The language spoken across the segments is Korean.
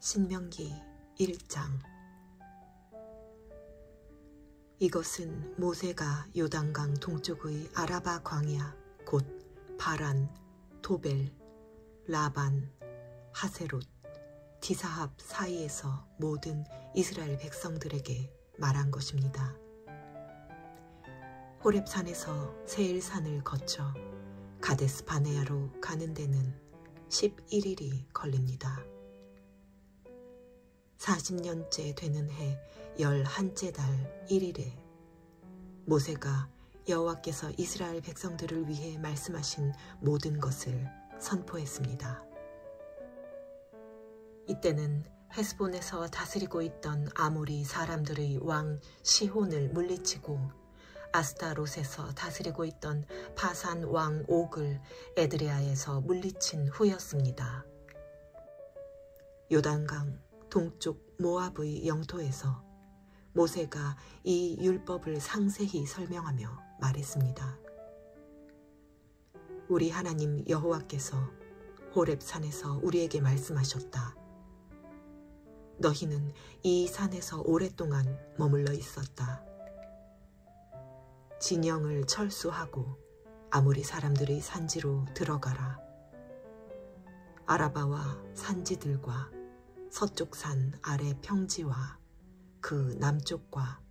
신명기 1장. 이것은 모세가 요단강 동쪽의 아라바 광야 곧 바란, 도벨, 라반, 하세롯, 디사합 사이에서 모든 이스라엘 백성들에게 말한 것입니다. 호렙산에서 세일산을 거쳐 가데스 바네아로 가는 데는 11일이 걸립니다. 40년째 되는 해 11째 달 1일에 모세가 여호와께서 이스라엘 백성들을 위해 말씀하신 모든 것을 선포했습니다. 이때는 헤스본에서 다스리고 있던 아모리 사람들의 왕 시혼을 물리치고 아스타롯에서 다스리고 있던 바산 왕 옥을 에드레아에서 물리친 후였습니다. 요단강 동쪽 모압의 영토에서 모세가 이 율법을 상세히 설명하며 말했습니다. 우리 하나님 여호와께서 호렙산에서 우리에게 말씀하셨다. 너희는 이 산에서 오랫동안 머물러 있었다. 진영을 철수하고 아모리 사람들의 산지로 들어가라. 아라바와 산지들과 서쪽 산 아래 평지와 그 남쪽과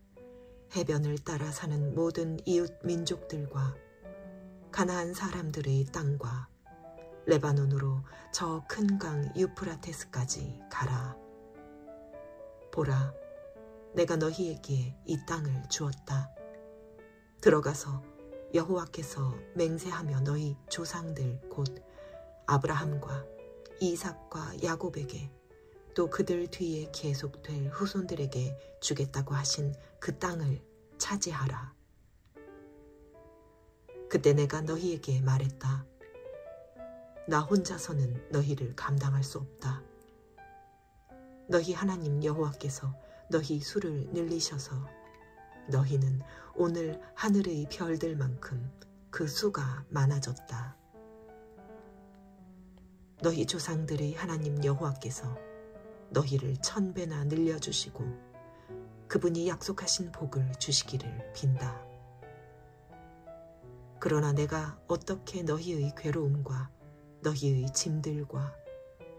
해변을 따라 사는 모든 이웃 민족들과 가나안 사람들의 땅과 레바논으로 저 큰 강 유프라테스까지 가라. 보라, 내가 너희에게 이 땅을 주었다. 들어가서 여호와께서 맹세하며 너희 조상들 곧 아브라함과 이삭과 야곱에게 또 그들 뒤에 계속될 후손들에게 주겠다고 하신 그 땅을 차지하라. 그때 내가 너희에게 말했다. 나 혼자서는 너희를 감당할 수 없다. 너희 하나님 여호와께서 너희 수를 늘리셔서 너희는 오늘 하늘의 별들만큼 그 수가 많아졌다. 너희 조상들의 하나님 여호와께서 너희를 1000배나 늘려주시고 그분이 약속하신 복을 주시기를 빈다. 그러나 내가 어떻게 너희의 괴로움과 너희의 짐들과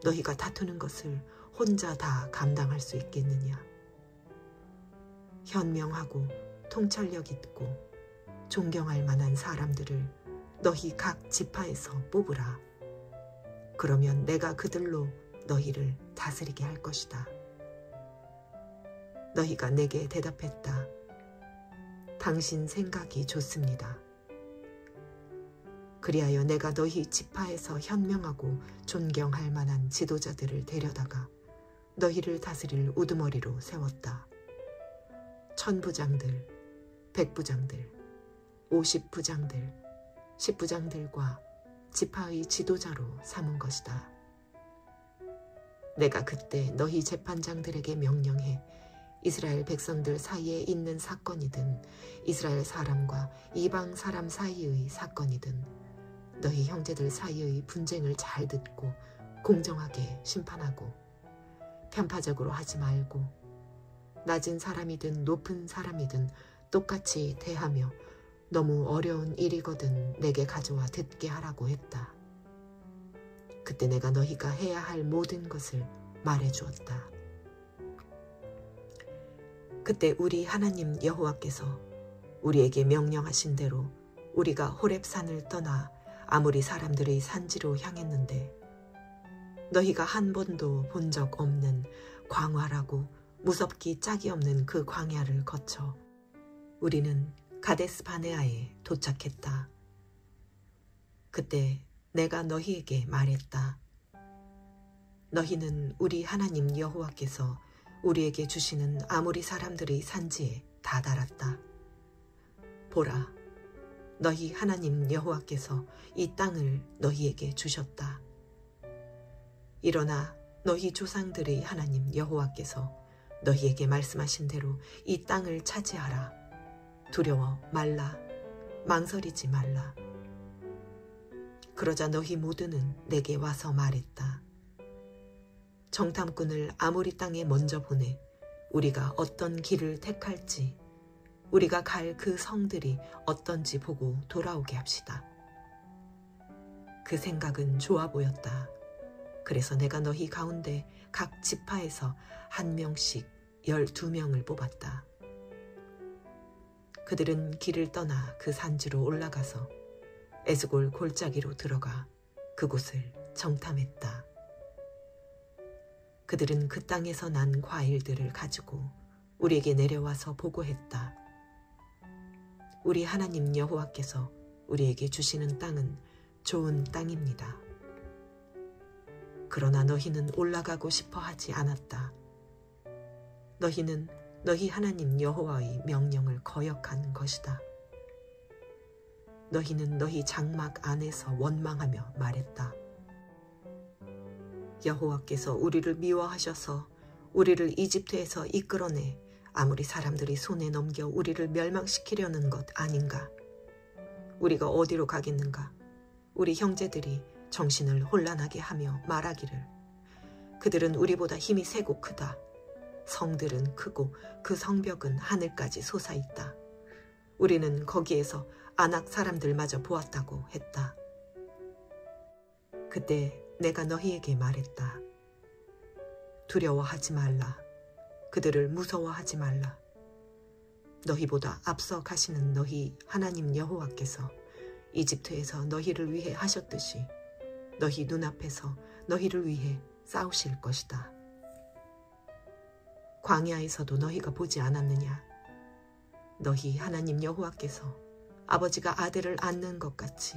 너희가 다투는 것을 혼자 다 감당할 수 있겠느냐. 현명하고 통찰력 있고 존경할 만한 사람들을 너희 각 지파에서 뽑으라. 그러면 내가 그들로 너희를 다스리게 할 것이다. 너희가 내게 대답했다. 당신 생각이 좋습니다. 그리하여 내가 너희 지파에서 현명하고 존경할 만한 지도자들을 데려다가 너희를 다스릴 우두머리로 세웠다. 1000부장들, 100부장들, 50부장들, 10부장들과 지파의 지도자로 삼은 것이다. 내가 그때 너희 재판장들에게 명령해 이스라엘 백성들 사이에 있는 사건이든 이스라엘 사람과 이방 사람 사이의 사건이든 너희 형제들 사이의 분쟁을 잘 듣고 공정하게 심판하고 편파적으로 하지 말고 낮은 사람이든 높은 사람이든 똑같이 대하며 너무 어려운 일이거든 내게 가져와 듣게 하라고 했다. 그때 내가 너희가 해야 할 모든 것을 말해주었다. 그때 우리 하나님 여호와께서 우리에게 명령하신 대로 우리가 호렙산을 떠나 아모리 사람들의 산지로 향했는데 너희가 한 번도 본 적 없는 광활하고 무섭기 짝이 없는 그 광야를 거쳐 우리는 가데스 바네아에 도착했다. 그때 내가 너희에게 말했다. 너희는 우리 하나님 여호와께서 우리에게 주시는 아모리 사람들의 산지에 다다랐다. 보라, 너희 하나님 여호와께서 이 땅을 너희에게 주셨다. 일어나 너희 조상들의 하나님 여호와께서 너희에게 말씀하신 대로 이 땅을 차지하라. 두려워 말라. 망설이지 말라. 그러자 너희 모두는 내게 와서 말했다. 정탐꾼을 아모리 땅에 먼저 보내 우리가 어떤 길을 택할지, 우리가 갈 그 성들이 어떤지 보고 돌아오게 합시다. 그 생각은 좋아 보였다. 그래서 내가 너희 가운데 각 지파에서 한 명씩 12명을 뽑았다. 그들은 길을 떠나 그 산지로 올라가서 에스골 골짜기로 들어가 그곳을 정탐했다. 그들은 그 땅에서 난 과일들을 가지고 우리에게 내려와서 보고했다. 우리 하나님 여호와께서 우리에게 주시는 땅은 좋은 땅입니다. 그러나 너희는 올라가고 싶어 하지 않았다. 너희는 너희 하나님 여호와의 명령을 거역한 것이다. 너희는 너희 장막 안에서 원망하며 말했다. 여호와께서 우리를 미워하셔서 우리를 이집트에서 이끌어내 아무리 사람들이 손에 넘겨 우리를 멸망시키려는 것 아닌가? 우리가 어디로 가겠는가? 우리 형제들이 정신을 혼란하게 하며 말하기를 그들은 우리보다 힘이 세고 크다. 성들은 크고 그 성벽은 하늘까지 솟아있다. 우리는 거기에서 아낙 사람들마저 보았다고 했다. 그때 내가 너희에게 말했다. 두려워하지 말라. 그들을 무서워하지 말라. 너희보다 앞서 가시는 너희 하나님 여호와께서 이집트에서 너희를 위해 하셨듯이 너희 눈앞에서 너희를 위해 싸우실 것이다. 광야에서도 너희가 보지 않았느냐? 너희 하나님 여호와께서 아버지가 아들을 안는 것 같이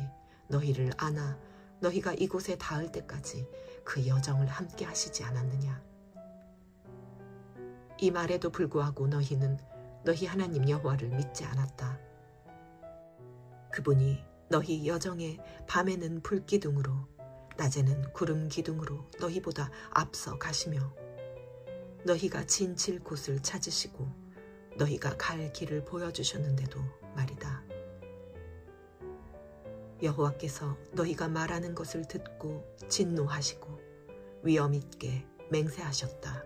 너희를 안아 너희가 이곳에 닿을 때까지 그 여정을 함께 하시지 않았느냐? 이 말에도 불구하고 너희는 너희 하나님 여호와를 믿지 않았다. 그분이 너희 여정에 밤에는 불기둥으로 낮에는 구름 기둥으로 너희보다 앞서 가시며 너희가 지칠 곳을 찾으시고 너희가 갈 길을 보여주셨는데도 말이다. 여호와께서 너희가 말하는 것을 듣고 진노하시고 위엄 있게 맹세하셨다.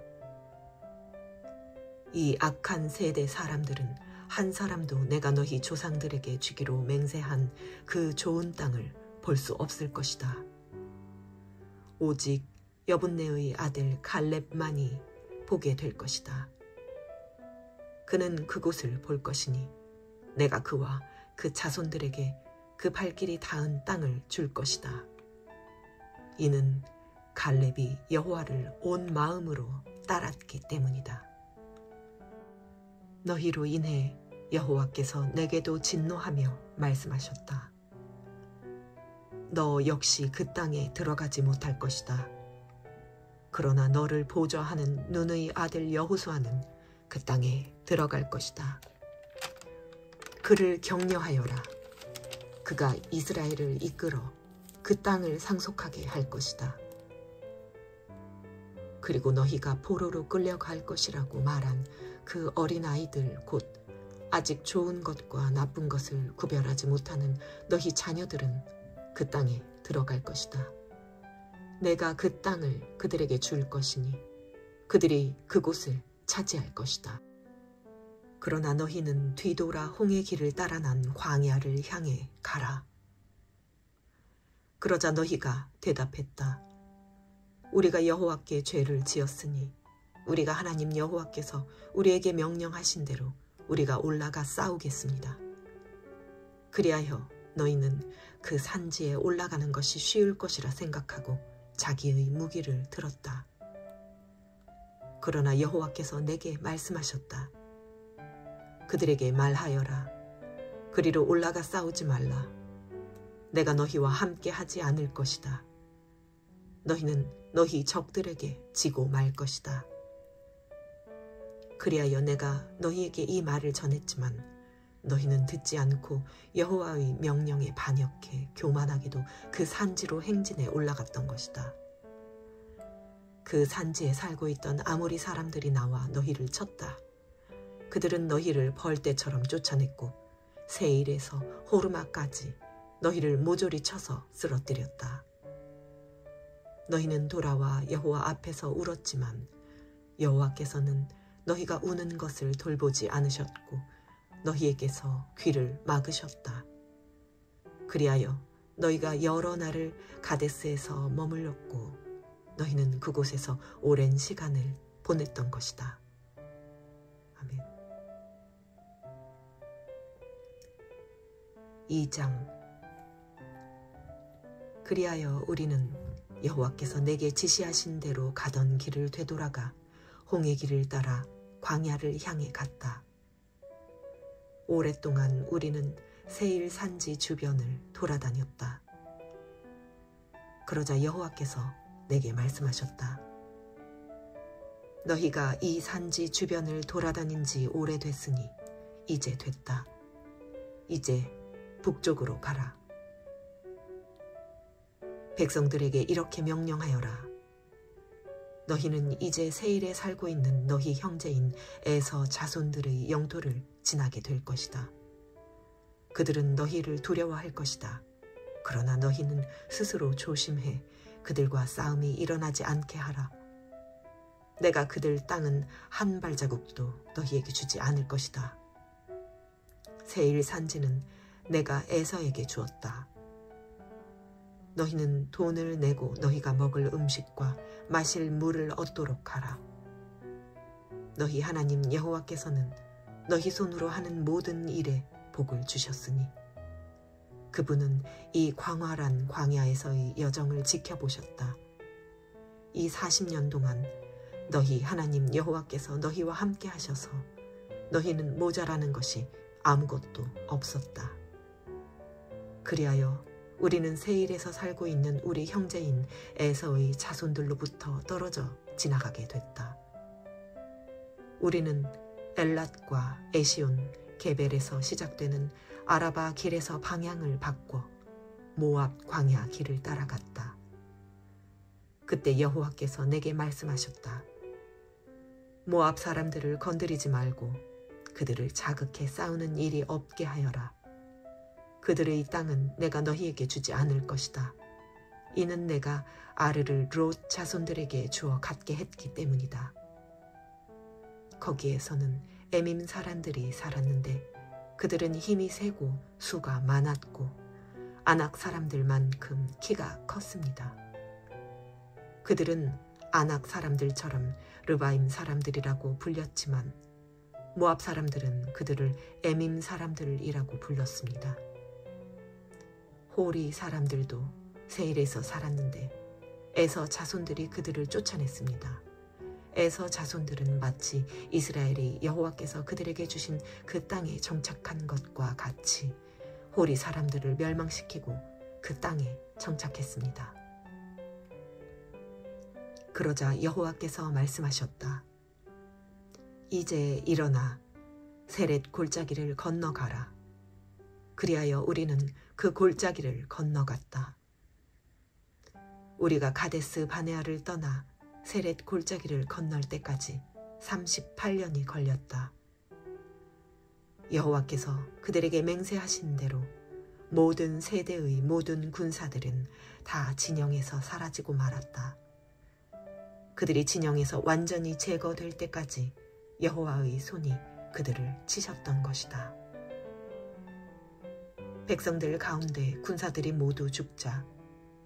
이 악한 세대 사람들은 한 사람도 내가 너희 조상들에게 주기로 맹세한 그 좋은 땅을 볼 수 없을 것이다. 오직 여분네의 아들 갈렙만이 보게 될 것이다. 그는 그곳을 볼 것이니 내가 그와 그 자손들에게 그 발길이 닿은 땅을 줄 것이다. 이는 갈렙이 여호와를 온 마음으로 따랐기 때문이다. 너희로 인해 여호와께서 내게도 진노하며 말씀하셨다. 너 역시 그 땅에 들어가지 못할 것이다. 그러나 너를 보좌하는 눈의 아들 여호수아는 그 땅에 들어갈 것이다. 그를 격려하여라. 그가 이스라엘을 이끌어 그 땅을 상속하게 할 것이다. 그리고 너희가 포로로 끌려갈 것이라고 말한 그 어린아이들 곧 아직 좋은 것과 나쁜 것을 구별하지 못하는 너희 자녀들은 그 땅에 들어갈 것이다. 내가 그 땅을 그들에게 줄 것이니 그들이 그곳을 차지할 것이다. 그러나 너희는 뒤돌아 홍해 길을 따라 난 광야를 향해 가라. 그러자 너희가 대답했다. 우리가 여호와께 죄를 지었으니 우리가 하나님 여호와께서 우리에게 명령하신 대로 우리가 올라가 싸우겠습니다. 그리하여 너희는 그 산지에 올라가는 것이 쉬울 것이라 생각하고 자기의 무기를 들었다. 그러나 여호와께서 내게 말씀하셨다. 그들에게 말하여라. 그리로 올라가 싸우지 말라. 내가 너희와 함께 하지 않을 것이다. 너희는 너희 적들에게 지고 말 것이다. 그리하여 내가 너희에게 이 말을 전했지만 너희는 듣지 않고 여호와의 명령에 반역해 교만하게도 그 산지로 행진해 올라갔던 것이다. 그 산지에 살고 있던 아모리 사람들이 나와 너희를 쳤다. 그들은 너희를 벌떼처럼 쫓아냈고 세일에서 호르마까지 너희를 모조리 쳐서 쓰러뜨렸다. 너희는 돌아와 여호와 앞에서 울었지만 여호와께서는 너희가 우는 것을 돌보지 않으셨고 너희에게서 귀를 막으셨다. 그리하여 너희가 여러 날을 가데스에서 머물렀고 너희는 그곳에서 오랜 시간을 보냈던 것이다. 아멘. 2장. 그리하여 우리는 여호와께서 내게 지시하신 대로 가던 길을 되돌아가 홍해 길을 따라 광야를 향해 갔다. 오랫동안 우리는 세일 산지 주변을 돌아다녔다. 그러자 여호와께서 내게 말씀하셨다. 너희가 이 산지 주변을 돌아다닌 지 오래됐으니 이제 됐다. 이제 북쪽으로 가라. 백성들에게 이렇게 명령하여라. 너희는 이제 세일에 살고 있는 너희 형제인 에서 자손들의 영토를 지나게 될 것이다. 그들은 너희를 두려워할 것이다. 그러나 너희는 스스로 조심해 그들과 싸움이 일어나지 않게 하라. 내가 그들 땅은 한 발자국도 너희에게 주지 않을 것이다. 세일 산지는 내가 에서에게 주었다. 너희는 돈을 내고 너희가 먹을 음식과 마실 물을 얻도록 하라. 너희 하나님 여호와께서는 너희 손으로 하는 모든 일에 복을 주셨으니 그분은 이 광활한 광야에서의 여정을 지켜보셨다. 이 40년 동안 너희 하나님 여호와께서 너희와 함께 하셔서 너희는 모자라는 것이 아무것도 없었다. 그리하여 우리는 세일에서 살고 있는 우리 형제인 에서의 자손들로부터 떨어져 지나가게 됐다. 우리는 엘랏과 에시온 게벨에서 시작되는 아라바 길에서 방향을 바꿔 모압 광야 길을 따라갔다. 그때 여호와께서 내게 말씀하셨다. 모압 사람들을 건드리지 말고 그들을 자극해 싸우는 일이 없게 하여라. 그들의 땅은 내가 너희에게 주지 않을 것이다. 이는 내가 아르를 롯 자손들에게 주어 갖게 했기 때문이다. 거기에서는 에밈 사람들이 살았는데 그들은 힘이 세고 수가 많았고 아낙 사람들만큼 키가 컸습니다. 그들은 아낙 사람들처럼 르바임 사람들이라고 불렸지만 모압 사람들은 그들을 에밈 사람들이라고 불렀습니다. 호리 사람들도 세일에서 살았는데 에서 자손들이 그들을 쫓아냈습니다. 에서 자손들은 마치 이스라엘이 여호와께서 그들에게 주신 그 땅에 정착한 것과 같이 호리 사람들을 멸망시키고 그 땅에 정착했습니다. 그러자 여호와께서 말씀하셨다. 이제 일어나 세렛 골짜기를 건너가라. 그리하여 우리는 그 골짜기를 건너갔다. 우리가 가데스 바네아를 떠나 세렛 골짜기를 건널 때까지 38년이 걸렸다. 여호와께서 그들에게 맹세하신 대로 모든 세대의 모든 군사들은 다 진영에서 사라지고 말았다. 그들이 진영에서 완전히 제거될 때까지 여호와의 손이 그들을 치셨던 것이다. 백성들 가운데 군사들이 모두 죽자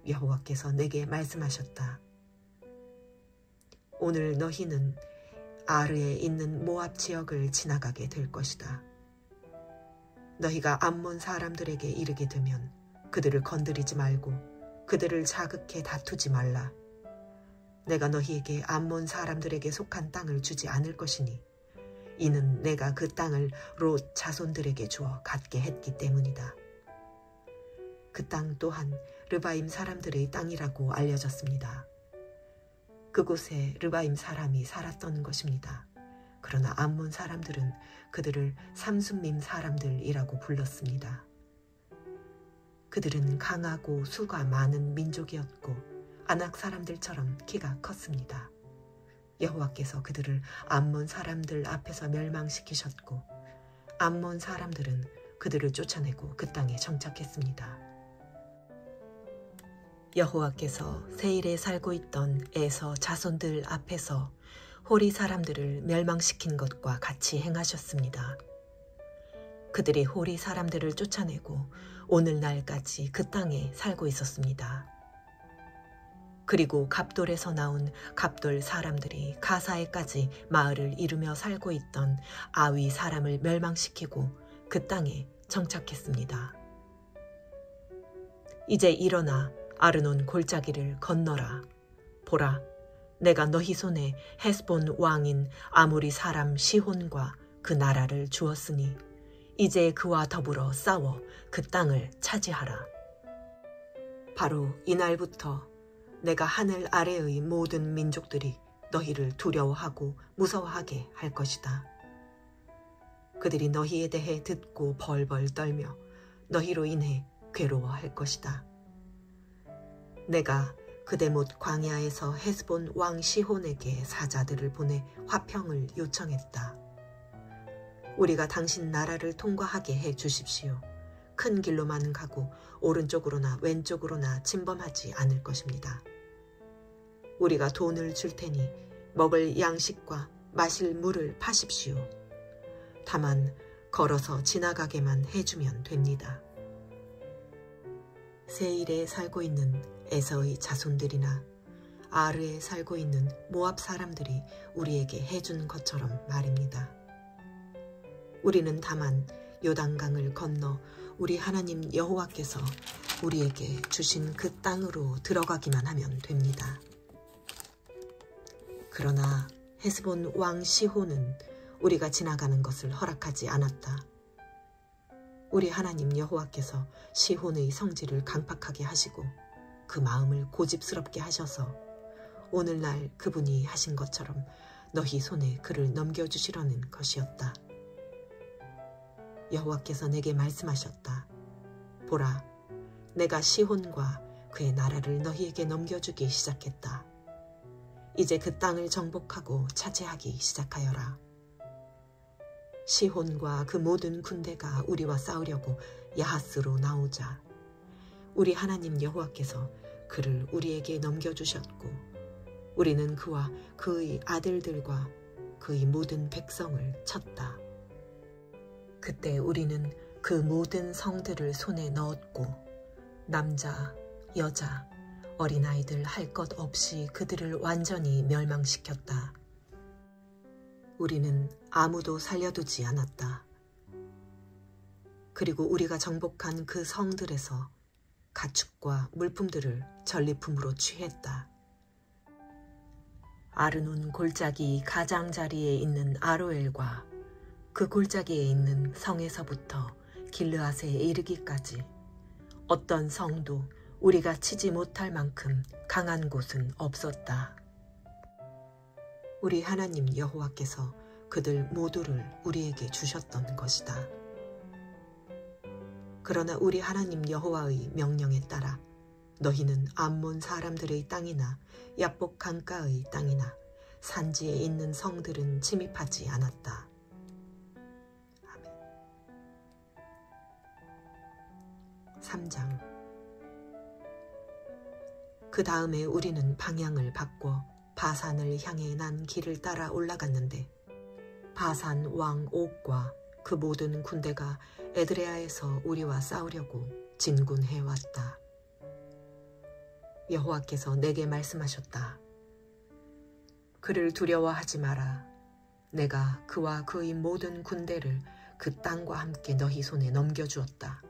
여호와께서 내게 말씀하셨다. 오늘 너희는 아르에 있는 모압 지역을 지나가게 될 것이다. 너희가 암몬 사람들에게 이르게 되면 그들을 건드리지 말고 그들을 자극해 다투지 말라. 내가 너희에게 암몬 사람들에게 속한 땅을 주지 않을 것이니 이는 내가 그 땅을 롯 자손들에게 주어 갖게 했기 때문이다. 그 땅 또한 르바임 사람들의 땅이라고 알려졌습니다. 그곳에 르바임 사람이 살았던 것입니다. 그러나 암몬 사람들은 그들을 삼순밈 사람들이라고 불렀습니다. 그들은 강하고 수가 많은 민족이었고 아낙 사람들처럼 키가 컸습니다. 여호와께서 그들을 암몬 사람들 앞에서 멸망시키셨고 암몬 사람들은 그들을 쫓아내고 그 땅에 정착했습니다. 여호와께서 세일에 살고 있던 에서 자손들 앞에서 호리 사람들을 멸망시킨 것과 같이 행하셨습니다. 그들이 호리 사람들을 쫓아내고 오늘날까지 그 땅에 살고 있었습니다. 그리고 갑돌에서 나온 갑돌 사람들이 가사에까지 마을을 이루며 살고 있던 아위 사람을 멸망시키고 그 땅에 정착했습니다. 이제 일어나 아르논 골짜기를 건너라. 보라, 내가 너희 손에 헤스본 왕인 아모리 사람 시혼과 그 나라를 주었으니 이제 그와 더불어 싸워 그 땅을 차지하라. 바로 이날부터 내가 하늘 아래의 모든 민족들이 너희를 두려워하고 무서워하게 할 것이다. 그들이 너희에 대해 듣고 벌벌 떨며 너희로 인해 괴로워할 것이다. 내가 그대못 광야에서 헤스본 왕 시혼에게 사자들을 보내 화평을 요청했다. 우리가 당신 나라를 통과하게 해 주십시오. 큰 길로만 가고 오른쪽으로나 왼쪽으로나 침범하지 않을 것입니다. 우리가 돈을 줄 테니 먹을 양식과 마실 물을 파십시오. 다만 걸어서 지나가게만 해주면 됩니다. 세일에 살고 있는 에서의 자손들이나 아르에 살고 있는 모압 사람들이 우리에게 해준 것처럼 말입니다. 우리는 다만 요단강을 건너 우리 하나님 여호와께서 우리에게 주신 그 땅으로 들어가기만 하면 됩니다. 그러나 헤스본 왕 시혼은 우리가 지나가는 것을 허락하지 않았다. 우리 하나님 여호와께서 시혼의 성질을 강팍하게 하시고 그 마음을 고집스럽게 하셔서 오늘날 그분이 하신 것처럼 너희 손에 그를 넘겨주시려는 것이었다. 여호와께서 내게 말씀하셨다. 보라, 내가 시혼과 그의 나라를 너희에게 넘겨주기 시작했다. 이제 그 땅을 정복하고 차지하기 시작하여라. 시혼과 그 모든 군대가 우리와 싸우려고 야하스로 나오자 우리 하나님 여호와께서 그를 우리에게 넘겨주셨고 우리는 그와 그의 아들들과 그의 모든 백성을 쳤다. 그때 우리는 그 모든 성들을 손에 넣었고 남자, 여자, 어린아이들 할 것 없이 그들을 완전히 멸망시켰다. 우리는 아무도 살려두지 않았다. 그리고 우리가 정복한 그 성들에서 가축과 물품들을 전리품으로 취했다. 아르논 골짜기 가장자리에 있는 아로엘과 그 골짜기에 있는 성에서부터 길르앗에 이르기까지 어떤 성도 우리가 치지 못할 만큼 강한 곳은 없었다. 우리 하나님 여호와께서 그들 모두를 우리에게 주셨던 것이다. 그러나 우리 하나님 여호와의 명령에 따라 너희는 암몬 사람들의 땅이나 야복 강가의 땅이나 산지에 있는 성들은 침입하지 않았다. 아멘. 3장. 그 다음에 우리는 방향을 바꿔 바산을 향해 난 길을 따라 올라갔는데 바산 왕 옥과 그 모든 군대가 에드레아에서 우리와 싸우려고 진군해왔다. 여호와께서 내게 말씀하셨다. 그를 두려워하지 마라. 내가 그와 그의 모든 군대를 그 땅과 함께 너희 손에 넘겨주었다.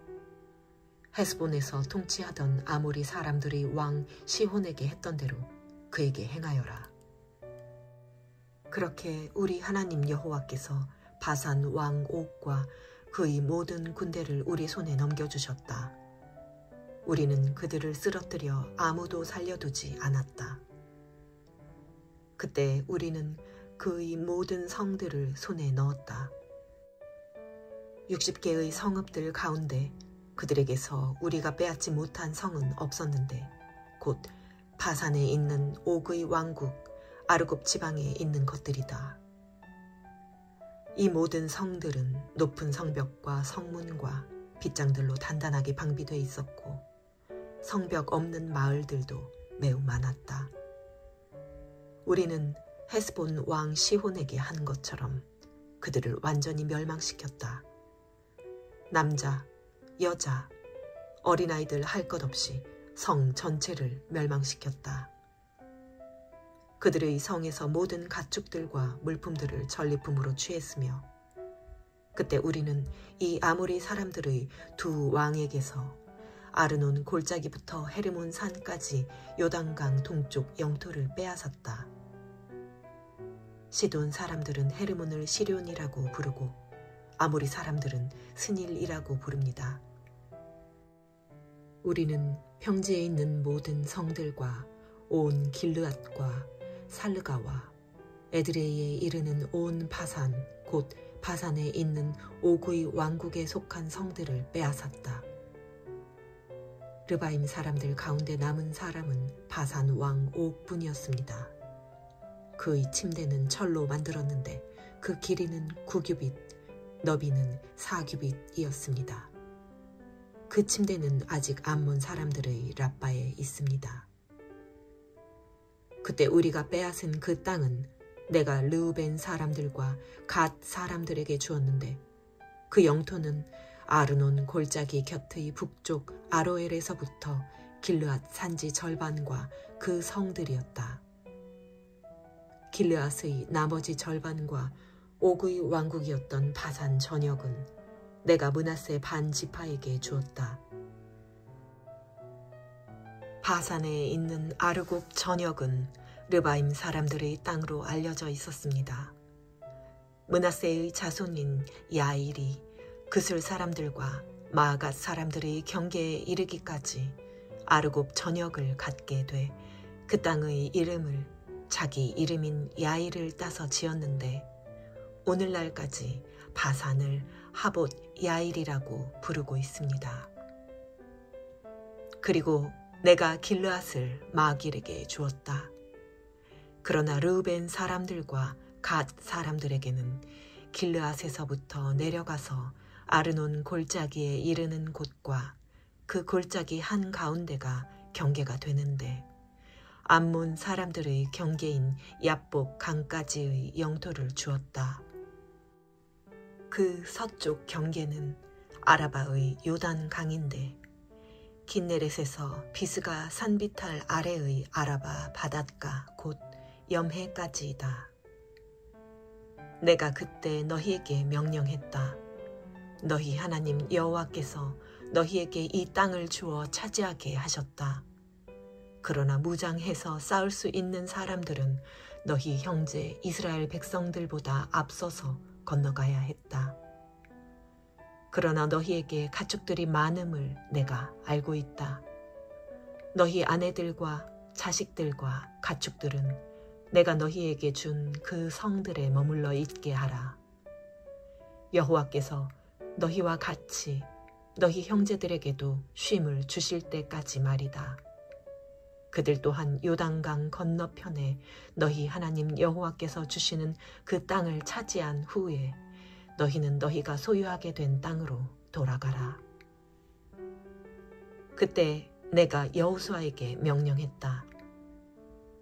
헤스본에서 통치하던 아모리 사람들이 왕 시혼에게 했던 대로 그에게 행하여라. 그렇게 우리 하나님 여호와께서 바산 왕 옥과 그의 모든 군대를 우리 손에 넘겨주셨다. 우리는 그들을 쓰러뜨려 아무도 살려두지 않았다. 그때 우리는 그의 모든 성들을 손에 넣었다. 60개의 성읍들 가운데 그들에게서 우리가 빼앗지 못한 성은 없었는데 곧 바산에 있는 옥의 왕국 아르곱 지방에 있는 것들이다. 이 모든 성들은 높은 성벽과 성문과 빗장들로 단단하게 방비되어 있었고 성벽 없는 마을들도 매우 많았다. 우리는 헤스본 왕 시혼에게 한 것처럼 그들을 완전히 멸망시켰다. 남자, 여자, 어린아이들 할 것 없이 성 전체를 멸망시켰다. 그들의 성에서 모든 가축들과 물품들을 전리품으로 취했으며 그때 우리는 이 아모리 사람들의 두 왕에게서 아르논 골짜기부터 헤르몬 산까지 요단강 동쪽 영토를 빼앗았다. 시돈 사람들은 헤르몬을 시럈이라고 부르고 아모리 사람들은 스닐이라고 부릅니다. 우리는 평지에 있는 모든 성들과 온 길르앗과 살르가와 에드레이에 이르는 온 바산 곧 바산에 있는 오구의 왕국에 속한 성들을 빼앗았다. 르바임 사람들 가운데 남은 사람은 바산 왕 옥뿐이었습니다. 그의 침대는 철로 만들었는데 그 길이는 9규빗, 너비는 4규빗이었습니다. 그 침대는 아직 암몬 사람들의 랍바에 있습니다. 그때 우리가 빼앗은 그 땅은 내가 르우벤 사람들과 갓 사람들에게 주었는데 그 영토는 아르논 골짜기 곁의 북쪽 아로엘에서부터 길르앗 산지 절반과 그 성들이었다. 길르앗의 나머지 절반과 옥의 왕국이었던 바산 전역은 내가 므낫세 반 지파에게 주었다. 바산에 있는 아르곡 전역은 르바임 사람들의 땅으로 알려져 있었습니다. 므낫세의 자손인 야일이 그술 사람들과 마아갓 사람들의 경계에 이르기까지 아르곡 전역을 갖게 돼 그 땅의 이름을 자기 이름인 야일을 따서 지었는데 오늘날까지 바산을 하봇 야일이라고 부르고 있습니다. 그리고 내가 길르앗을 마길에게 주었다. 그러나 르우벤 사람들과 갓 사람들에게는 길르앗에서부터 내려가서 아르논 골짜기에 이르는 곳과 그 골짜기 한가운데가 경계가 되는데 암몬 사람들의 경계인 얍복 강까지의 영토를 주었다. 그 서쪽 경계는 아라바의 요단 강인데 긴네렛에서 비스가 산비탈 아래의 아라바 바닷가 곧 염해까지이다. 내가 그때 너희에게 명령했다. 너희 하나님 여호와께서 너희에게 이 땅을 주어 차지하게 하셨다. 그러나 무장해서 싸울 수 있는 사람들은 너희 형제 이스라엘 백성들보다 앞서서 건너가야 했다. 그러나 너희에게 가축들이 많음을 내가 알고 있다. 너희 아내들과 자식들과 가축들은 내가 너희에게 준 그 성들에 머물러 있게 하라. 여호와께서 너희와 같이 너희 형제들에게도 쉼을 주실 때까지 말이다. 그들 또한 요단강 건너편에 너희 하나님 여호와께서 주시는 그 땅을 차지한 후에 너희는 너희가 소유하게 된 땅으로 돌아가라. 그때 내가 여호수아에게 명령했다.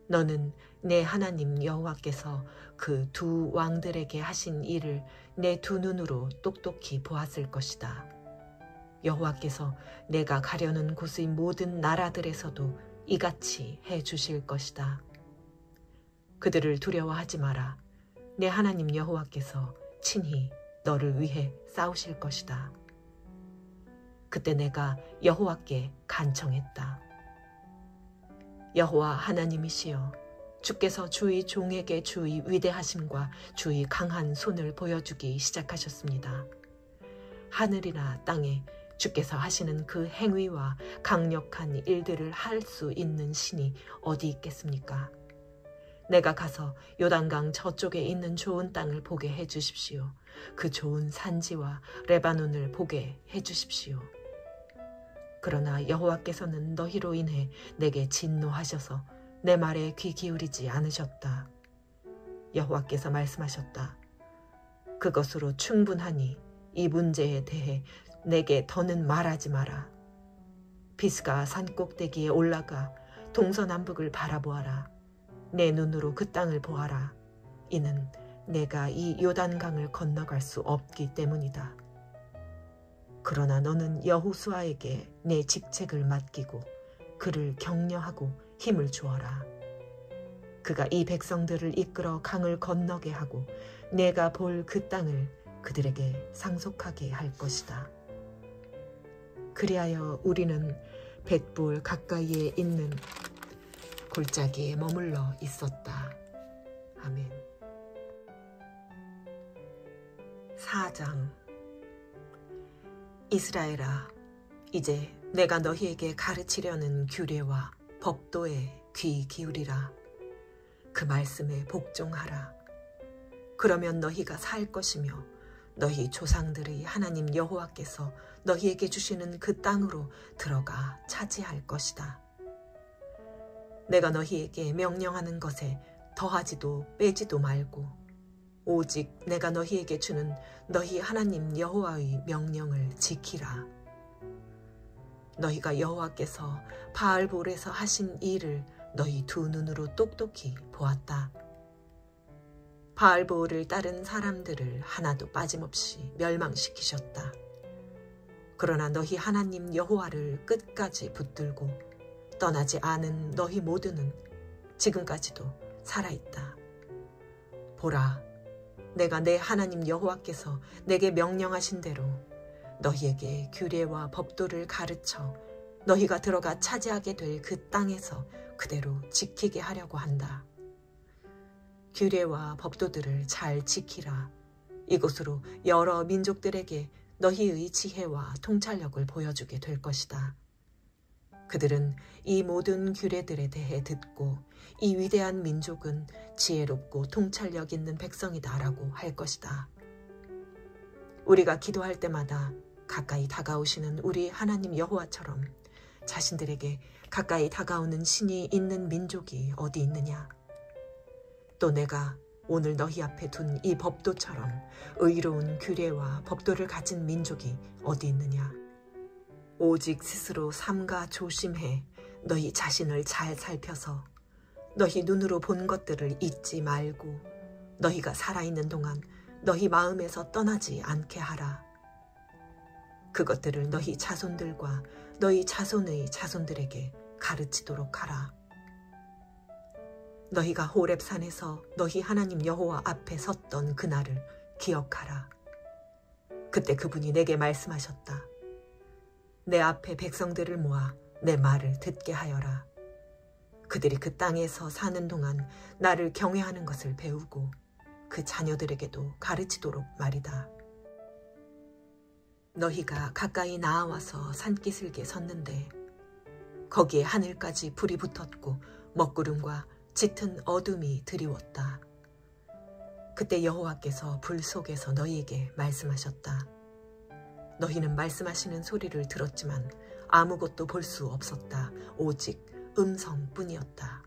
너는 내 하나님 여호와께서 그 두 왕들에게 하신 일을 내 두 눈으로 똑똑히 보았을 것이다. 여호와께서 내가 가려는 곳의 모든 나라들에서도 이같이 해 주실 것이다. 그들을 두려워하지 마라. 내 하나님 여호와께서 친히 너를 위해 싸우실 것이다. 그때 내가 여호와께 간청했다. 여호와 하나님이시여, 주께서 주의 종에게 주의 위대하심과 주의 강한 손을 보여주기 시작하셨습니다. 하늘이나 땅에 주께서 하시는 그 행위와 강력한 일들을 할 수 있는 신이 어디 있겠습니까? 내가 가서 요단강 저쪽에 있는 좋은 땅을 보게 해 주십시오. 그 좋은 산지와 레바논을 보게 해 주십시오. 그러나 여호와께서는 너희로 인해 내게 진노하셔서 내 말에 귀 기울이지 않으셨다. 여호와께서 말씀하셨다. 그것으로 충분하니 이 문제에 대해 내게 더는 말하지 마라. 비스가 산 꼭대기에 올라가 동서남북을 바라보아라. 내 눈으로 그 땅을 보아라. 이는 내가 이 요단강을 건너갈 수 없기 때문이다. 그러나 너는 여호수아에게 내 직책을 맡기고 그를 격려하고 힘을 주어라. 그가 이 백성들을 이끌어 강을 건너게 하고 내가 볼 그 땅을 그들에게 상속하게 할 것이다. 그리하여 우리는 벳볼 가까이에 있는 골짜기에 머물러 있었다. 아멘. 4장. 이스라엘아, 이제 내가 너희에게 가르치려는 규례와 법도에 귀 기울이라. 그 말씀에 복종하라. 그러면 너희가 살 것이며 너희 조상들의 하나님 여호와께서 너희에게 주시는 그 땅으로 들어가 차지할 것이다. 내가 너희에게 명령하는 것에 더하지도 빼지도 말고 오직 내가 너희에게 주는 너희 하나님 여호와의 명령을 지키라. 너희가 여호와께서 바알볼에서 하신 일을 너희 두 눈으로 똑똑히 보았다. 바알볼을 따른 사람들을 하나도 빠짐없이 멸망시키셨다. 그러나 너희 하나님 여호와를 끝까지 붙들고 떠나지 않은 너희 모두는 지금까지도 살아있다. 보라, 내가 내 하나님 여호와께서 내게 명령하신 대로 너희에게 규례와 법도를 가르쳐 너희가 들어가 차지하게 될 그 땅에서 그대로 지키게 하려고 한다. 규례와 법도들을 잘 지키라. 이것으로 여러 민족들에게 너희의 지혜와 통찰력을 보여주게 될 것이다. 그들은 이 모든 규례들에 대해 듣고 이 위대한 민족은 지혜롭고 통찰력 있는 백성이다라고 할 것이다. 우리가 기도할 때마다 가까이 다가오시는 우리 하나님 여호와처럼 자신들에게 가까이 다가오는 신이 있는 민족이 어디 있느냐? 또 내가 오늘 너희 앞에 둔 이 법도처럼 의로운 규례와 법도를 가진 민족이 어디 있느냐? 오직 스스로 삼가 조심해 너희 자신을 잘 살펴서 너희 눈으로 본 것들을 잊지 말고 너희가 살아있는 동안 너희 마음에서 떠나지 않게 하라. 그것들을 너희 자손들과 너희 자손의 자손들에게 가르치도록 하라. 너희가 호렙산에서 너희 하나님 여호와 앞에 섰던 그날을 기억하라. 그때 그분이 내게 말씀하셨다. 내 앞에 백성들을 모아 내 말을 듣게 하여라. 그들이 그 땅에서 사는 동안 나를 경외하는 것을 배우고 그 자녀들에게도 가르치도록 말이다. 너희가 가까이 나아와서 산기슭에 섰는데 거기에 하늘까지 불이 붙었고 먹구름과 짙은 어둠이 드리웠다. 그때 여호와께서 불 속에서 너희에게 말씀하셨다. 너희는 말씀하시는 소리를 들었지만 아무것도 볼 수 없었다. 오직 음성뿐이었다.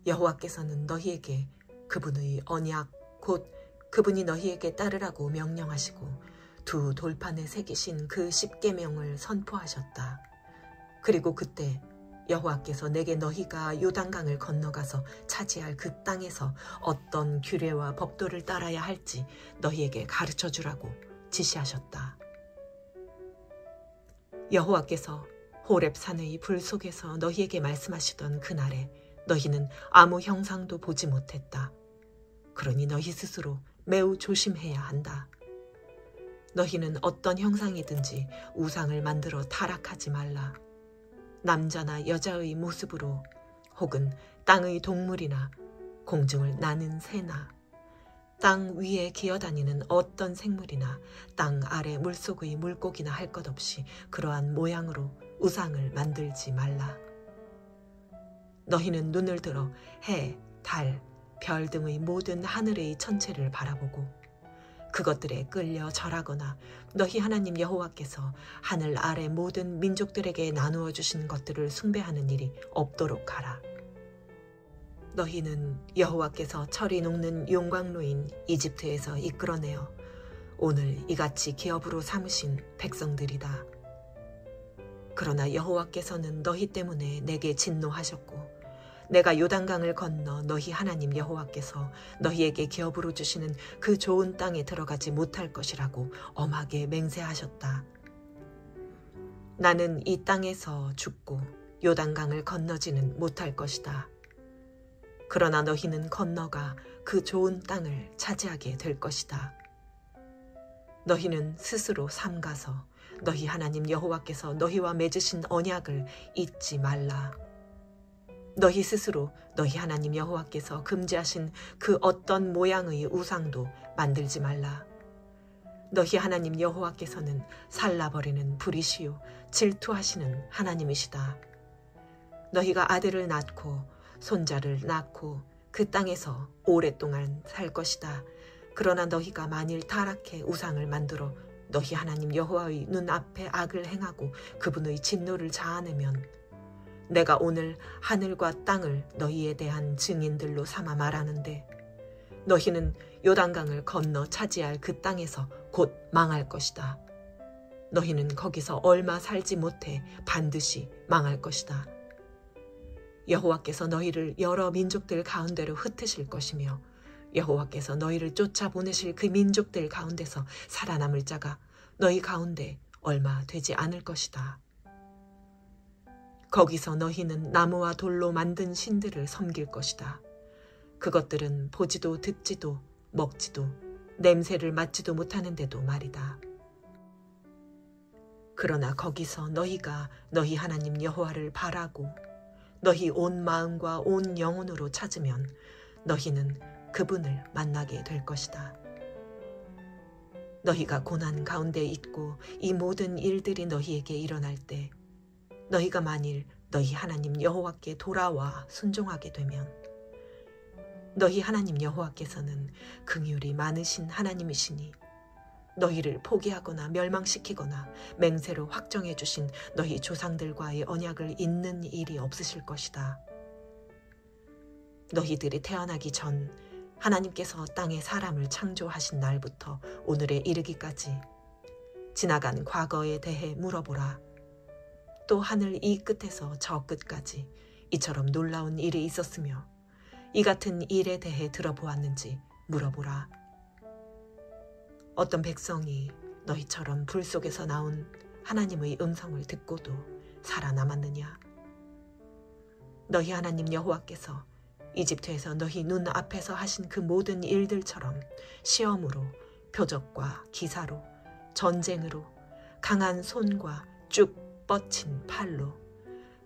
여호와께서는 너희에게 그분의 언약 곧 그분이 너희에게 따르라고 명령하시고 두 돌판에 새기신 그 십계명을 선포하셨다. 그리고 그때 여호와께서 내게 너희가 요단강을 건너가서 차지할 그 땅에서 어떤 규례와 법도를 따라야 할지 너희에게 가르쳐주라고 지시하셨다. 여호와께서 호렙산의 불 속에서 너희에게 말씀하시던 그날에 너희는 아무 형상도 보지 못했다. 그러니 너희 스스로 매우 조심해야 한다. 너희는 어떤 형상이든지 우상을 만들어 타락하지 말라. 남자나 여자의 모습으로 혹은 땅의 동물이나 공중을 나는 새나 땅 위에 기어다니는 어떤 생물이나 땅 아래 물속의 물고기나 할 것 없이 그러한 모양으로 우상을 만들지 말라. 너희는 눈을 들어 해, 달, 별 등의 모든 하늘의 천체를 바라보고 그것들에 끌려 절하거나 너희 하나님 여호와께서 하늘 아래 모든 민족들에게 나누어 주신 것들을 숭배하는 일이 없도록 하라. 너희는 여호와께서 철이 녹는 용광로인 이집트에서 이끌어내어 오늘 이같이 기업으로 삼으신 백성들이다. 그러나 여호와께서는 너희 때문에 내게 진노하셨고 내가 요단강을 건너 너희 하나님 여호와께서 너희에게 기업으로 주시는 그 좋은 땅에 들어가지 못할 것이라고 엄하게 맹세하셨다. 나는 이 땅에서 죽고 요단강을 건너지는 못할 것이다. 그러나 너희는 건너가 그 좋은 땅을 차지하게 될 것이다. 너희는 스스로 삼가서 너희 하나님 여호와께서 너희와 맺으신 언약을 잊지 말라. 너희 스스로 너희 하나님 여호와께서 금지하신 그 어떤 모양의 우상도 만들지 말라. 너희 하나님 여호와께서는 살라버리는 불이시요 질투하시는 하나님이시다. 너희가 아들을 낳고 손자를 낳고 그 땅에서 오랫동안 살 것이다. 그러나 너희가 만일 타락해 우상을 만들어 너희 하나님 여호와의 눈앞에 악을 행하고 그분의 진노를 자아내면 내가 오늘 하늘과 땅을 너희에 대한 증인들로 삼아 말하는데 너희는 요단강을 건너 차지할 그 땅에서 곧 망할 것이다. 너희는 거기서 얼마 살지 못해 반드시 망할 것이다. 여호와께서 너희를 여러 민족들 가운데로 흩으실 것이며 여호와께서 너희를 쫓아보내실 그 민족들 가운데서 살아남을 자가 너희 가운데 얼마 되지 않을 것이다. 거기서 너희는 나무와 돌로 만든 신들을 섬길 것이다. 그것들은 보지도 듣지도 먹지도 냄새를 맡지도 못하는데도 말이다. 그러나 거기서 너희가 너희 하나님 여호와를 바라고 너희 온 마음과 온 영혼으로 찾으면 너희는 그분을 만나게 될 것이다. 너희가 고난 가운데 있고 이 모든 일들이 너희에게 일어날 때 너희가 만일 너희 하나님 여호와께 돌아와 순종하게 되면 너희 하나님 여호와께서는 긍휼이 많으신 하나님이시니 너희를 포기하거나 멸망시키거나 맹세로 확정해 주신 너희 조상들과의 언약을 잇는 일이 없으실 것이다. 너희들이 태어나기 전 하나님께서 땅에 사람을 창조하신 날부터 오늘에 이르기까지 지나간 과거에 대해 물어보라. 또 하늘 이 끝에서 저 끝까지 이처럼 놀라운 일이 있었으며 이 같은 일에 대해 들어보았는지 물어보라. 어떤 백성이 너희처럼 불 속에서 나온 하나님의 음성을 듣고도 살아남았느냐? 너희 하나님 여호와께서 이집트에서 너희 눈앞에서 하신 그 모든 일들처럼 시험으로, 표적과 기사로, 전쟁으로, 강한 손과 쭉 뻗친 팔로,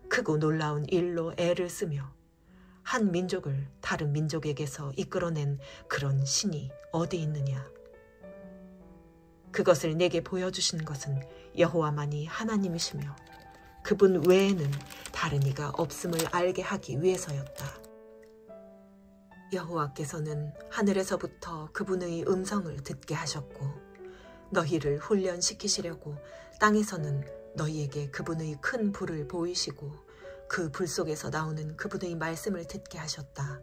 크고 놀라운 일로 애를 쓰며 한 민족을 다른 민족에게서 이끌어낸 그런 신이 어디 있느냐? 그것을 내게 보여주신 것은 여호와만이 하나님이시며 그분 외에는 다른 이가 없음을 알게 하기 위해서였다. 여호와께서는 하늘에서부터 그분의 음성을 듣게 하셨고 너희를 훈련시키시려고 땅에서는 너희에게 그분의 큰 불을 보이시고 그 불 속에서 나오는 그분의 말씀을 듣게 하셨다.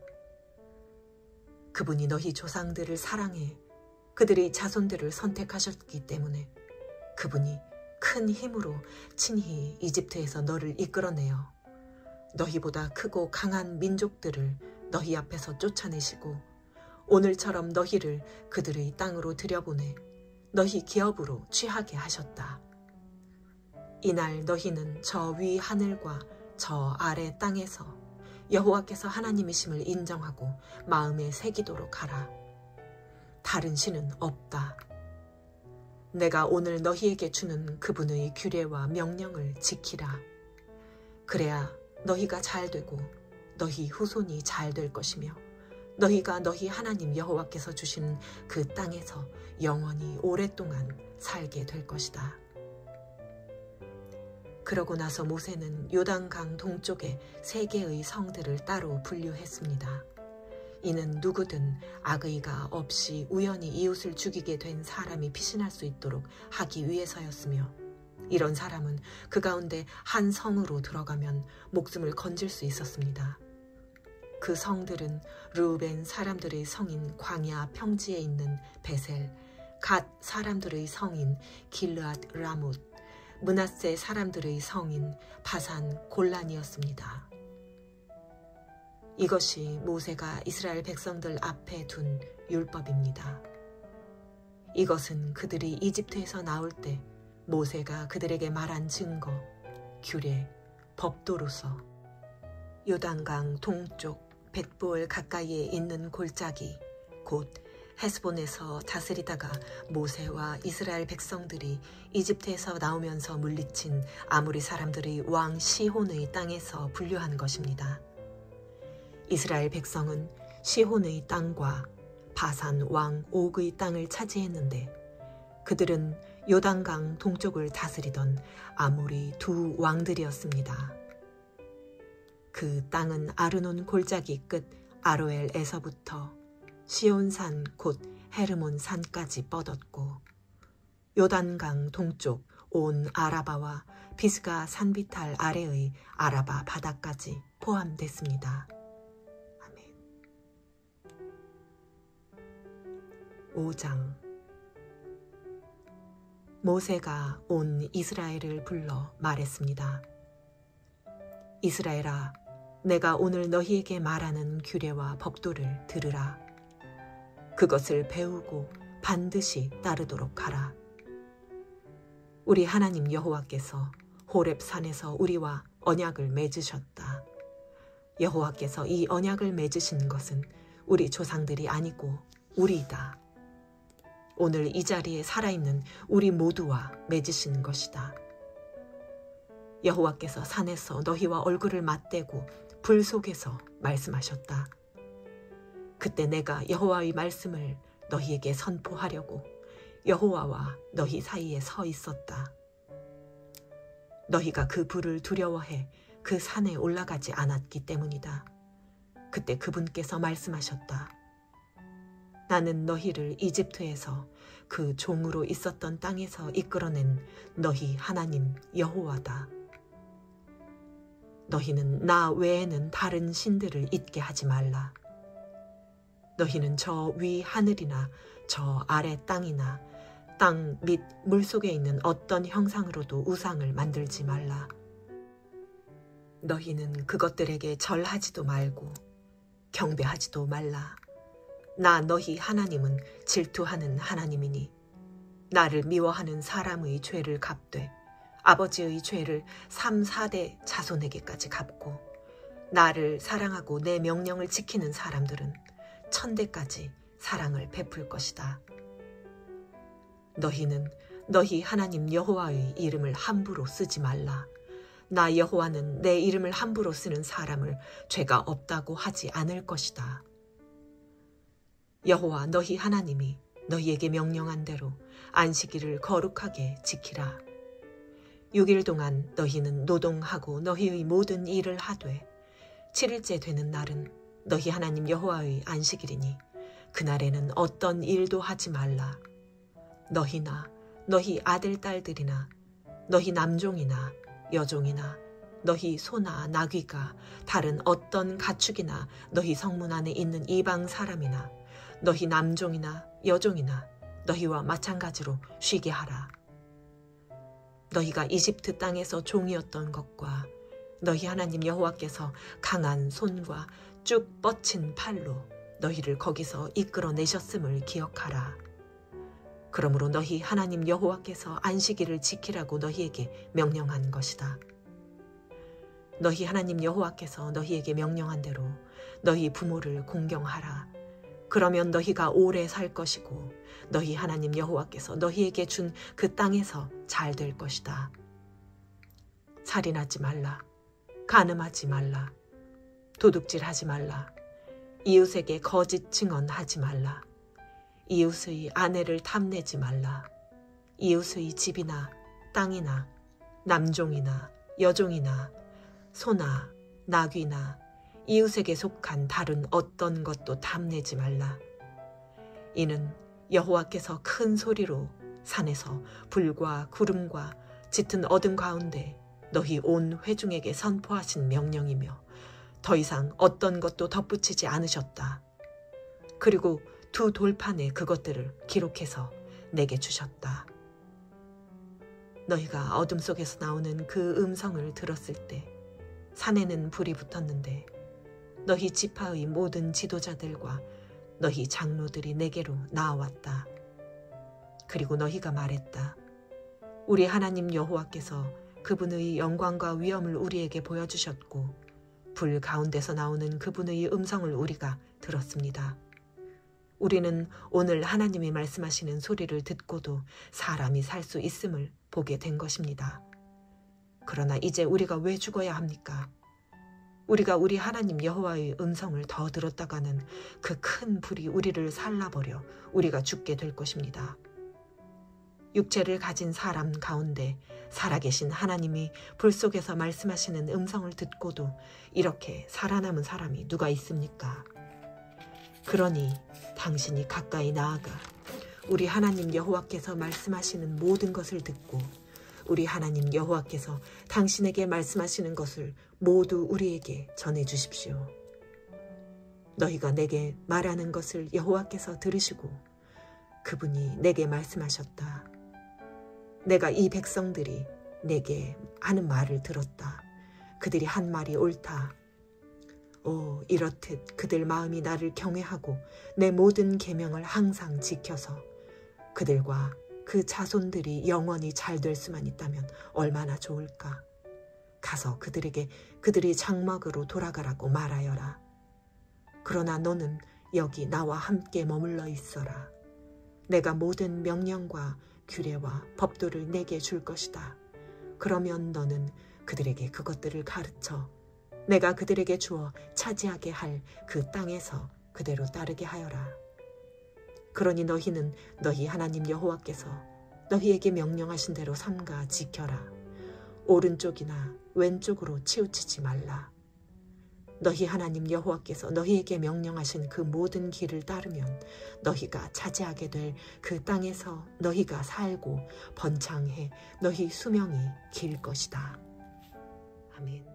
그분이 너희 조상들을 사랑해 그들의 자손들을 선택하셨기 때문에 그분이 큰 힘으로 친히 이집트에서 너를 이끌어내어 너희보다 크고 강한 민족들을 너희 앞에서 쫓아내시고 오늘처럼 너희를 그들의 땅으로 들여보내 너희 기업으로 취하게 하셨다. 이날 너희는 저 위 하늘과 저 아래 땅에서 여호와께서 하나님이심을 인정하고 마음에 새기도록 하라. 다른 신은 없다. 내가 오늘 너희에게 주는 그분의 규례와 명령을 지키라. 그래야 너희가 잘되고 너희 후손이 잘 될 것이며 너희가 너희 하나님 여호와께서 주신 그 땅에서 영원히 오랫동안 살게 될 것이다. 그러고 나서 모세는 요단강 동쪽에 3개의 성들을 따로 분류했습니다. 이는 누구든 악의가 없이 우연히 이웃을 죽이게 된 사람이 피신할 수 있도록 하기 위해서였으며 이런 사람은 그 가운데 한 성으로 들어가면 목숨을 건질 수 있었습니다. 그 성들은 르우벤 사람들의 성인 광야 평지에 있는 베셀, 갓 사람들의 성인 길르앗 라못, 므낫세 사람들의 성인 바산 골란이었습니다. 이것이 모세가 이스라엘 백성들 앞에 둔 율법입니다. 이것은 그들이 이집트에서 나올 때 모세가 그들에게 말한 증거, 규례, 법도로서 요단강 동쪽 벳보을 가까이에 있는 골짜기 곧 헤스본에서 다스리다가 모세와 이스라엘 백성들이 이집트에서 나오면서 물리친 아모리 사람들의 왕 시혼의 땅에서 분류한 것입니다. 이스라엘 백성은 시혼의 땅과 바산 왕 옥의 땅을 차지했는데 그들은 요단강 동쪽을 다스리던 아모리 두 왕들이었습니다. 그 땅은 아르논 골짜기 끝 아로엘에서부터 시온산 곧 헤르몬 산까지 뻗었고 요단강 동쪽 온 아라바와 비스가 산비탈 아래의 아라바 바다까지 포함됐습니다. 아멘. 5장 모세가 온 이스라엘을 불러 말했습니다. 이스라엘아, 내가 오늘 너희에게 말하는 규례와 법도를 들으라. 그것을 배우고 반드시 따르도록 하라. 우리 하나님 여호와께서 호렙산에서 우리와 언약을 맺으셨다. 여호와께서 이 언약을 맺으신 것은 우리 조상들이 아니고 우리이다. 오늘 이 자리에 살아있는 우리 모두와 맺으신 것이다. 여호와께서 산에서 너희와 얼굴을 맞대고 불 속에서 말씀하셨다. 그때 내가 여호와의 말씀을 너희에게 선포하려고 여호와와 너희 사이에 서 있었다. 너희가 그 불을 두려워해 그 산에 올라가지 않았기 때문이다. 그때 그분께서 말씀하셨다. 나는 너희를 이집트에서 그 종으로 있었던 땅에서 이끌어낸 너희 하나님 여호와다. 너희는 나 외에는 다른 신들을 잊게 하지 말라. 너희는 저 위 하늘이나 저 아래 땅이나 땅 및 물속에 있는 어떤 형상으로도 우상을 만들지 말라. 너희는 그것들에게 절하지도 말고 경배하지도 말라. 나 너희 하나님은 질투하는 하나님이니 나를 미워하는 사람의 죄를 갚되 아버지의 죄를 3, 4대 자손에게까지 갚고 나를 사랑하고 내 명령을 지키는 사람들은 1000대까지 사랑을 베풀 것이다. 너희는 너희 하나님 여호와의 이름을 함부로 쓰지 말라. 나 여호와는 내 이름을 함부로 쓰는 사람을 죄가 없다고 하지 않을 것이다. 여호와 너희 하나님이 너희에게 명령한 대로 안식일을 거룩하게 지키라. 6일 동안 너희는 노동하고 너희의 모든 일을 하되 7일째 되는 날은 너희 하나님 여호와의 안식일이니 그날에는 어떤 일도 하지 말라. 너희나 너희 아들 딸들이나 너희 남종이나 여종이나 너희 소나 나귀가 다른 어떤 가축이나 너희 성문 안에 있는 이방 사람이나 너희 남종이나 여종이나 너희와 마찬가지로 쉬게 하라. 너희가 이집트 땅에서 종이었던 것과 너희 하나님 여호와께서 강한 손과 쭉 뻗친 팔로 너희를 거기서 이끌어내셨음을 기억하라. 그러므로 너희 하나님 여호와께서 안식일을 지키라고 너희에게 명령한 것이다. 너희 하나님 여호와께서 너희에게 명령한 대로 너희 부모를 공경하라. 그러면 너희가 오래 살 것이고 너희 하나님 여호와께서 너희에게 준 그 땅에서 잘 될 것이다. 살인하지 말라. 간음하지 말라. 도둑질하지 말라. 이웃에게 거짓 증언하지 말라. 이웃의 아내를 탐내지 말라. 이웃의 집이나 땅이나 남종이나 여종이나 소나 나귀나 이웃에게 속한 다른 어떤 것도 탐내지 말라. 이는 여호와께서 큰 소리로 산에서 불과 구름과 짙은 어둠 가운데 너희 온 회중에게 선포하신 명령이며 더 이상 어떤 것도 덧붙이지 않으셨다. 그리고 2 돌판에 그것들을 기록해서 내게 주셨다. 너희가 어둠 속에서 나오는 그 음성을 들었을 때 산에는 불이 붙었는데 너희 지파의 모든 지도자들과 너희 장로들이 내게로 나아왔다. 그리고 너희가 말했다. 우리 하나님 여호와께서 그분의 영광과 위엄을 우리에게 보여주셨고 불 가운데서 나오는 그분의 음성을 우리가 들었습니다. 우리는 오늘 하나님이 말씀하시는 소리를 듣고도 사람이 살 수 있음을 보게 된 것입니다. 그러나 이제 우리가 왜 죽어야 합니까? 우리가 우리 하나님 여호와의 음성을 더 들었다가는 그 큰 불이 우리를 살라버려 우리가 죽게 될 것입니다. 육체를 가진 사람 가운데 살아계신 하나님이 불 속에서 말씀하시는 음성을 듣고도 이렇게 살아남은 사람이 누가 있습니까? 그러니 당신이 가까이 나아가 우리 하나님 여호와께서 말씀하시는 모든 것을 듣고 우리 하나님 여호와께서 당신에게 말씀하시는 것을 모두 우리에게 전해주십시오. 너희가 내게 말하는 것을 여호와께서 들으시고 그분이 내게 말씀하셨다. 내가 이 백성들이 내게 하는 말을 들었다. 그들이 한 말이 옳다. 이렇듯 그들 마음이 나를 경외하고 내 모든 계명을 항상 지켜서 그들과 그 자손들이 영원히 잘 될 수만 있다면 얼마나 좋을까. 가서 그들에게 그들이 장막으로 돌아가라고 말하여라. 그러나 너는 여기 나와 함께 머물러 있어라. 내가 모든 명령과 규례와 법도를 내게 줄 것이다. 그러면 너는 그들에게 그것들을 가르쳐 내가 그들에게 주어 차지하게 할 그 땅에서 그대로 따르게 하여라. 그러니 너희는 너희 하나님 여호와께서 너희에게 명령하신 대로 삼가 지켜라. 오른쪽이나 왼쪽으로 치우치지 말라. 너희 하나님 여호와께서 너희에게 명령하신 그 모든 길을 따르면 너희가 차지하게 될 그 땅에서 너희가 살고 번창해 너희 수명이 길 것이다. 아멘.